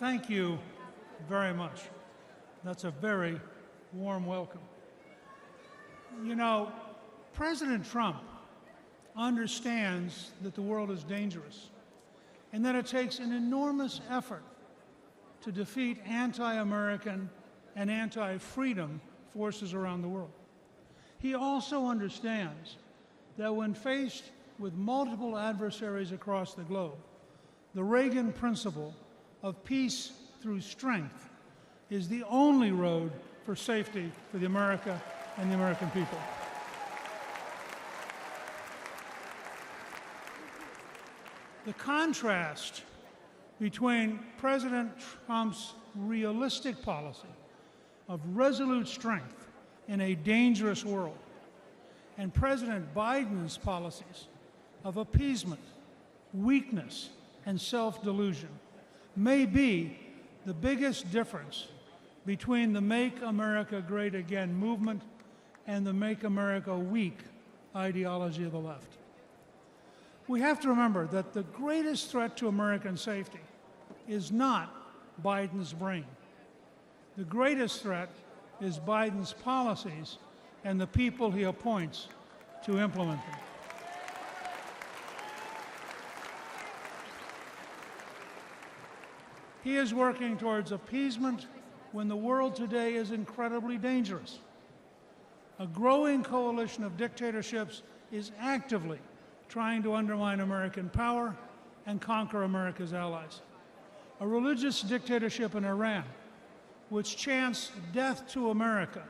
Thank you very much. That's a very warm welcome. You know, President Trump understands that the world is dangerous and that it takes an enormous effort to defeat anti-American and anti-freedom forces around the world. He also understands that when faced with multiple adversaries across the globe, the Reagan principle of peace through strength is the only road for safety for the America and the American people. The contrast between President Trump's realistic policy of resolute strength in a dangerous world and President Biden's policies of appeasement, weakness, and self-delusion may be the biggest difference between the Make America Great Again movement and the Make America Weak ideology of the left. We have to remember that the greatest threat to American safety is not Biden's brain. The greatest threat is Biden's policies and the people he appoints to implement them. He is working towards appeasement when the world today is incredibly dangerous. A growing coalition of dictatorships is actively trying to undermine American power and conquer America's allies. A religious dictatorship in Iran, which chants death to America,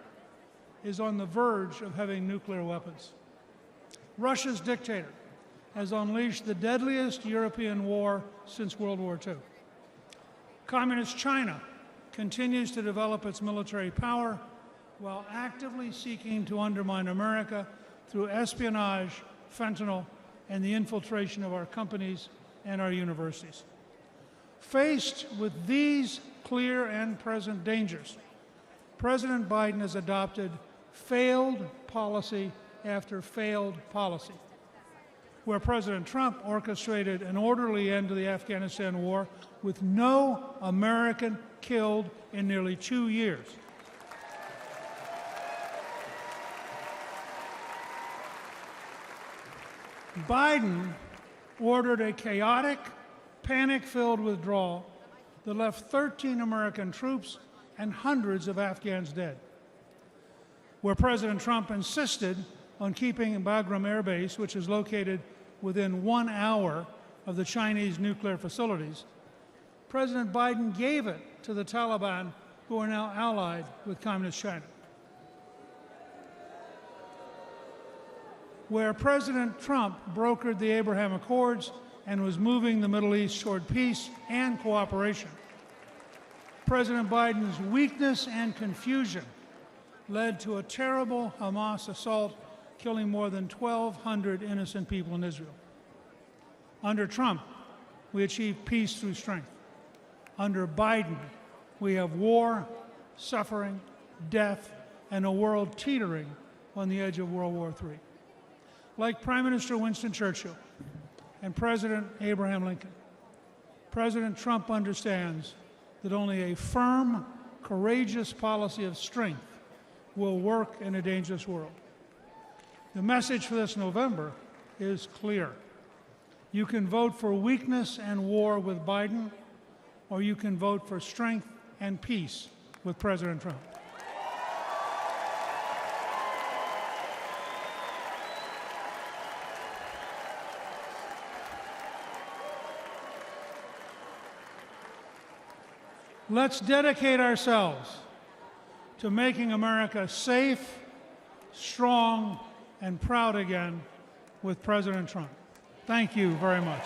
is on the verge of having nuclear weapons. Russia's dictator has unleashed the deadliest European war since World War II. Communist China continues to develop its military power while actively seeking to undermine America through espionage, fentanyl, and the infiltration of our companies and our universities. Faced with these clear and present dangers, President Biden has adopted failed policy after failed policy. Where President Trump orchestrated an orderly end to the Afghanistan war with no American killed in nearly 2 years. Biden ordered a chaotic, panic-filled withdrawal that left 13 American troops and hundreds of Afghans dead. Where President Trump insisted on keeping Bagram Air Base, which is located within 1 hour of the Chinese nuclear facilities, President Biden gave it to the Taliban, who are now allied with Communist China. Where President Trump brokered the Abraham Accords and was moving the Middle East toward peace and cooperation, President Biden's weakness and confusion led to a terrible Hamas assault, killing more than 1,200 innocent people in Israel. Under Trump, we achieved peace through strength. Under Biden, we have war, suffering, death, and a world teetering on the edge of World War III. Like Prime Minister Winston Churchill and President Abraham Lincoln, President Trump understands that only a firm, courageous policy of strength will work in a dangerous world. The message for this November is clear. You can vote for weakness and war with Biden, or you can vote for strength and peace with President Trump. Let's dedicate ourselves to making America safe, strong, and proud again with President Trump. Thank you very much.